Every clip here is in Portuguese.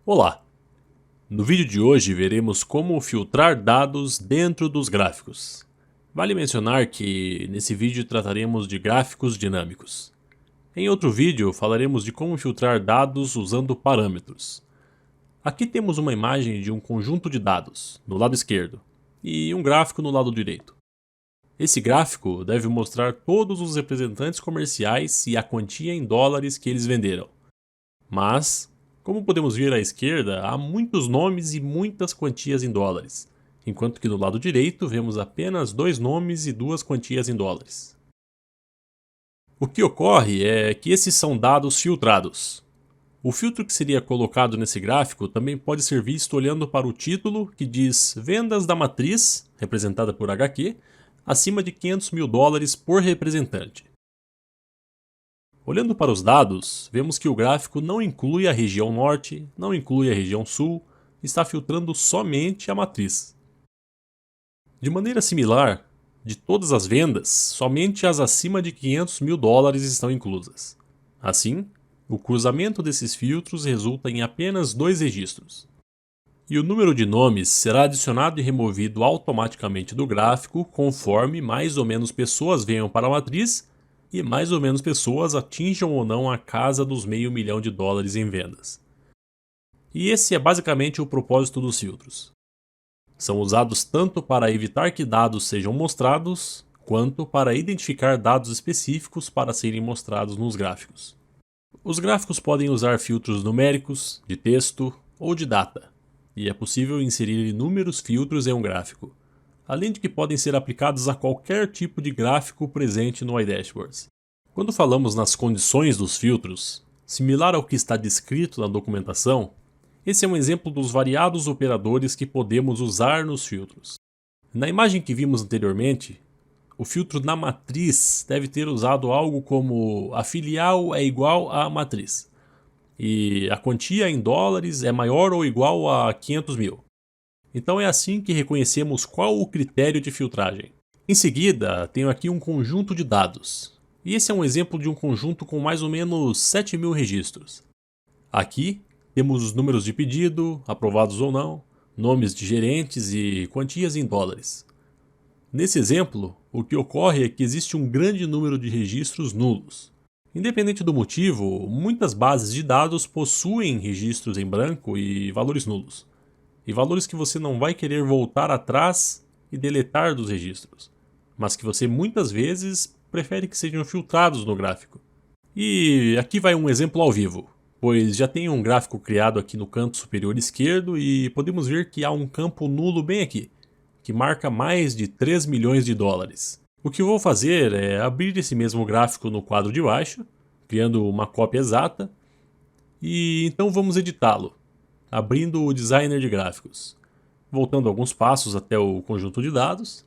Olá! No vídeo de hoje veremos como filtrar dados dentro dos gráficos. Vale mencionar que nesse vídeo trataremos de gráficos dinâmicos. Em outro vídeo falaremos de como filtrar dados usando parâmetros. Aqui temos uma imagem de um conjunto de dados, no lado esquerdo, e um gráfico no lado direito. Esse gráfico deve mostrar todos os representantes comerciais e a quantia em dólares que eles venderam. Mas, como podemos ver à esquerda, há muitos nomes e muitas quantias em dólares, enquanto que do lado direito vemos apenas 2 nomes e 2 quantias em dólares. O que ocorre é que esses são dados filtrados. O filtro que seria colocado nesse gráfico também pode ser visto olhando para o título que diz Vendas da Matriz, representada por HQ, acima de 500 mil dólares por representante. Olhando para os dados, vemos que o gráfico não inclui a região norte, não inclui a região sul, está filtrando somente a matriz. De maneira similar, de todas as vendas, somente as acima de 500 mil dólares estão inclusas. Assim, o cruzamento desses filtros resulta em apenas 2 registros. E o número de nomes será adicionado e removido automaticamente do gráfico conforme mais ou menos pessoas venham para a matriz e mais ou menos pessoas atinjam ou não a casa dos $500 mil em vendas. E esse é basicamente o propósito dos filtros. São usados tanto para evitar que dados sejam mostrados, quanto para identificar dados específicos para serem mostrados nos gráficos. Os gráficos podem usar filtros numéricos, de texto ou de data, e é possível inserir inúmeros filtros em um gráfico, além de que podem ser aplicados a qualquer tipo de gráfico presente no iDashboards. Quando falamos nas condições dos filtros, similar ao que está descrito na documentação, esse é um exemplo dos variados operadores que podemos usar nos filtros. Na imagem que vimos anteriormente, o filtro na matriz deve ter usado algo como a filial é igual à matriz, e a quantia em dólares é maior ou igual a 500 mil. Então é assim que reconhecemos qual o critério de filtragem. Em seguida, tenho aqui um conjunto de dados. E esse é um exemplo de um conjunto com mais ou menos 7.000 registros. Aqui temos os números de pedido, aprovados ou não, nomes de gerentes e quantias em dólares. Nesse exemplo, o que ocorre é que existe um grande número de registros nulos. Independente do motivo, muitas bases de dados possuem registros em branco e valores nulos. E valores que você não vai querer voltar atrás e deletar dos registros, mas que você muitas vezes prefere que sejam filtrados no gráfico. E aqui vai um exemplo ao vivo, pois já tenho um gráfico criado aqui no canto superior esquerdo e podemos ver que há um campo nulo bem aqui, que marca mais de 3 milhões de dólares. O que eu vou fazer é abrir esse mesmo gráfico no quadro de baixo, criando uma cópia exata, e então vamos editá-lo, abrindo o Designer de Gráficos, voltando alguns passos até o conjunto de dados,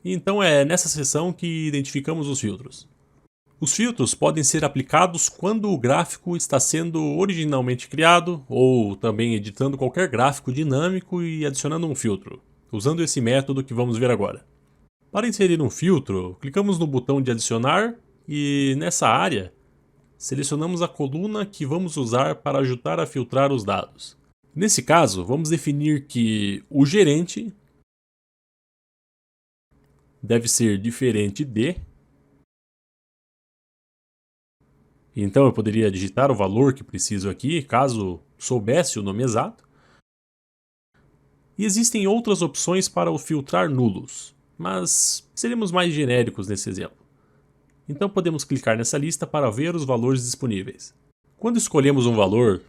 e então é nessa seção que identificamos os filtros. Os filtros podem ser aplicados quando o gráfico está sendo originalmente criado, ou também editando qualquer gráfico dinâmico e adicionando um filtro, usando esse método que vamos ver agora. Para inserir um filtro, clicamos no botão de adicionar e nessa área, selecionamos a coluna que vamos usar para ajudar a filtrar os dados. Nesse caso, vamos definir que o gerente deve ser diferente de. Então eu poderia digitar o valor que preciso aqui, caso soubesse o nome exato. E existem outras opções para o filtrar nulos, mas seremos mais genéricos nesse exemplo. Então podemos clicar nessa lista para ver os valores disponíveis. Quando escolhemos um valor,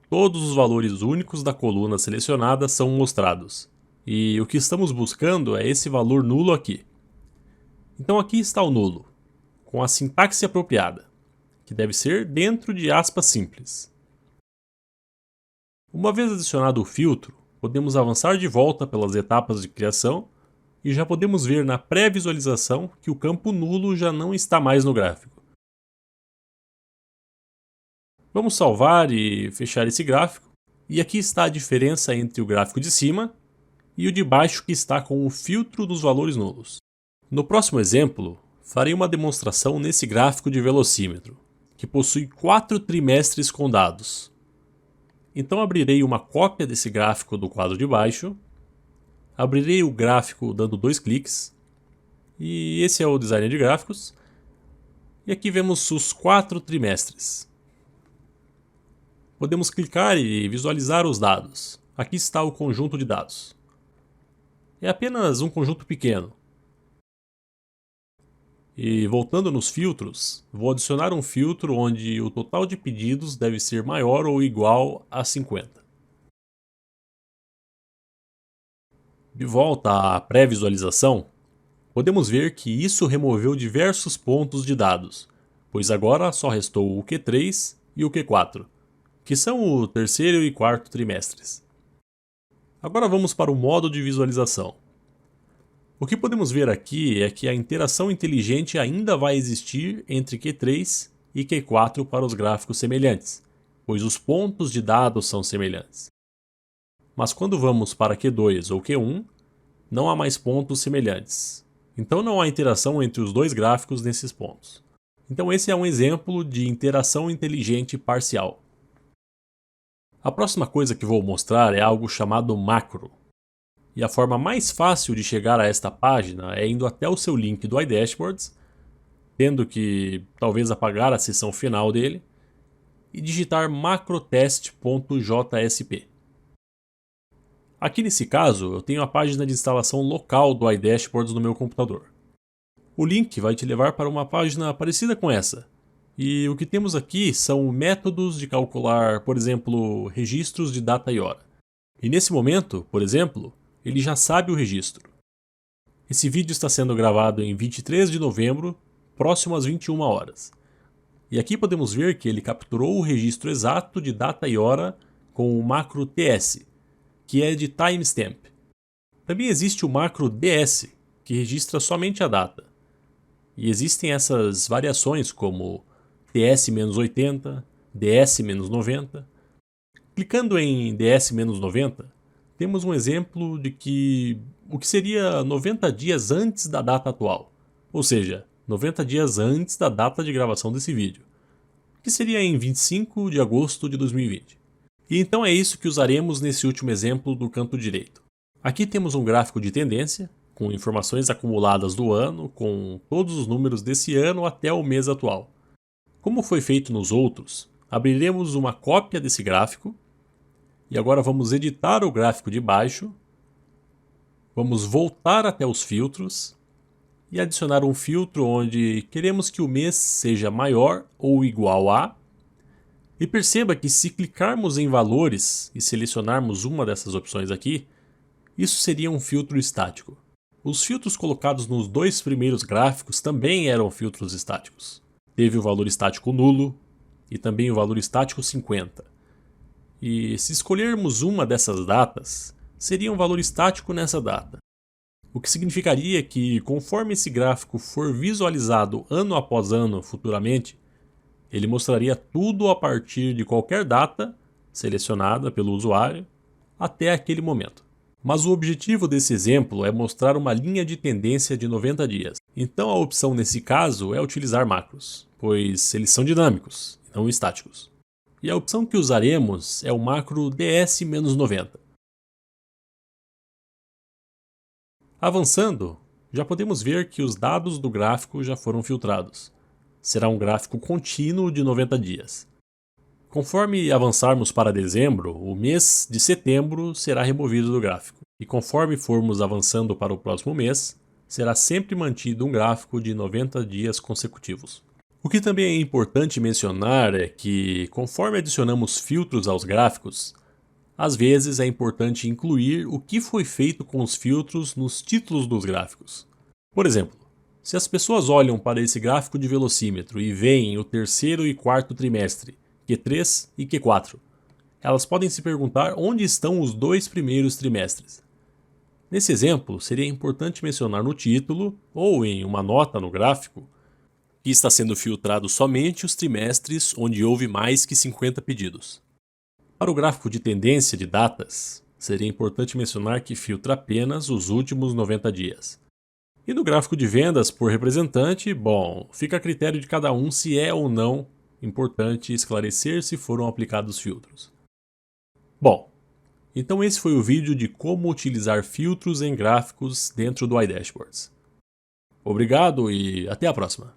todos os valores únicos da coluna selecionada são mostrados. E o que estamos buscando é esse valor nulo aqui. Então aqui está o nulo, com a sintaxe apropriada, que deve ser dentro de aspas simples. Uma vez adicionado o filtro, podemos avançar de volta pelas etapas de criação e já podemos ver na pré-visualização que o campo nulo já não está mais no gráfico. Vamos salvar e fechar esse gráfico, e aqui está a diferença entre o gráfico de cima e o de baixo que está com o filtro dos valores nulos. No próximo exemplo, farei uma demonstração nesse gráfico de velocímetro, que possui 4 trimestres com dados. Então abrirei uma cópia desse gráfico do quadro de baixo, abrirei o gráfico dando 2 cliques, e esse é o designer de gráficos, e aqui vemos os 4 trimestres. Podemos clicar e visualizar os dados. Aqui está o conjunto de dados. É apenas um conjunto pequeno. E voltando nos filtros, vou adicionar um filtro onde o total de pedidos deve ser maior ou igual a 50. De volta à pré-visualização, podemos ver que isso removeu diversos pontos de dados, pois agora só restou o Q3 e o Q4, que são o terceiro e quarto trimestres. Agora vamos para o modo de visualização. O que podemos ver aqui é que a interação inteligente ainda vai existir entre Q3 e Q4 para os gráficos semelhantes, pois os pontos de dados são semelhantes. Mas quando vamos para Q2 ou Q1, não há mais pontos semelhantes. Então não há interação entre os dois gráficos nesses pontos. Então esse é um exemplo de interação inteligente parcial. A próxima coisa que vou mostrar é algo chamado macro. E a forma mais fácil de chegar a esta página é indo até o seu link do iDashboards, tendo que talvez apagar a seção final dele, e digitar macrotest.jsp. Aqui nesse caso, eu tenho a página de instalação local do iDashboards no meu computador. O link vai te levar para uma página parecida com essa. E o que temos aqui são métodos de calcular, por exemplo, registros de data e hora. E nesse momento, por exemplo, ele já sabe o registro. Esse vídeo está sendo gravado em 23 de novembro, próximo às 21 horas. E aqui podemos ver que ele capturou o registro exato de data e hora com o macro TS, que é de timestamp. Também existe o macro DS, que registra somente a data. E existem essas variações como DS-80, DS-90. Clicando em DS-90, temos um exemplo de o que seria 90 dias antes da data atual, ou seja, 90 dias antes da data de gravação desse vídeo, que seria em 25 de agosto de 2020. E então é isso que usaremos nesse último exemplo do canto direito. Aqui temos um gráfico de tendência, com informações acumuladas do ano, com todos os números desse ano até o mês atual. Como foi feito nos outros, abriremos uma cópia desse gráfico, e agora vamos editar o gráfico de baixo, vamos voltar até os filtros e adicionar um filtro onde queremos que o mês seja maior ou igual a. E perceba que se clicarmos em valores e selecionarmos uma dessas opções aqui, isso seria um filtro estático. Os filtros colocados nos dois primeiros gráficos também eram filtros estáticos. Teve o valor estático nulo e também o valor estático 50. E se escolhermos uma dessas datas, seria um valor estático nessa data. O que significaria que, conforme esse gráfico for visualizado ano após ano futuramente, ele mostraria tudo a partir de qualquer data selecionada pelo usuário até aquele momento. Mas o objetivo desse exemplo é mostrar uma linha de tendência de 90 dias. Então a opção nesse caso é utilizar macros, pois eles são dinâmicos, não estáticos. E a opção que usaremos é o macro DS-90. Avançando, já podemos ver que os dados do gráfico já foram filtrados. Será um gráfico contínuo de 90 dias. Conforme avançarmos para dezembro, o mês de setembro será removido do gráfico. E conforme formos avançando para o próximo mês, será sempre mantido um gráfico de 90 dias consecutivos. O que também é importante mencionar é que, conforme adicionamos filtros aos gráficos, às vezes é importante incluir o que foi feito com os filtros nos títulos dos gráficos. Por exemplo, se as pessoas olham para esse gráfico de velocímetro e veem o terceiro e quarto trimestre, Q3 e Q4, elas podem se perguntar onde estão os dois primeiros trimestres. Nesse exemplo, seria importante mencionar no título, ou em uma nota no gráfico, que está sendo filtrado somente os trimestres onde houve mais que 50 pedidos. Para o gráfico de tendência de datas, seria importante mencionar que filtra apenas os últimos 90 dias. E no gráfico de vendas por representante, bom, fica a critério de cada um se é ou não importante esclarecer se foram aplicados filtros. Bom, então esse foi o vídeo de como utilizar filtros em gráficos dentro do iDashboards. Obrigado e até a próxima!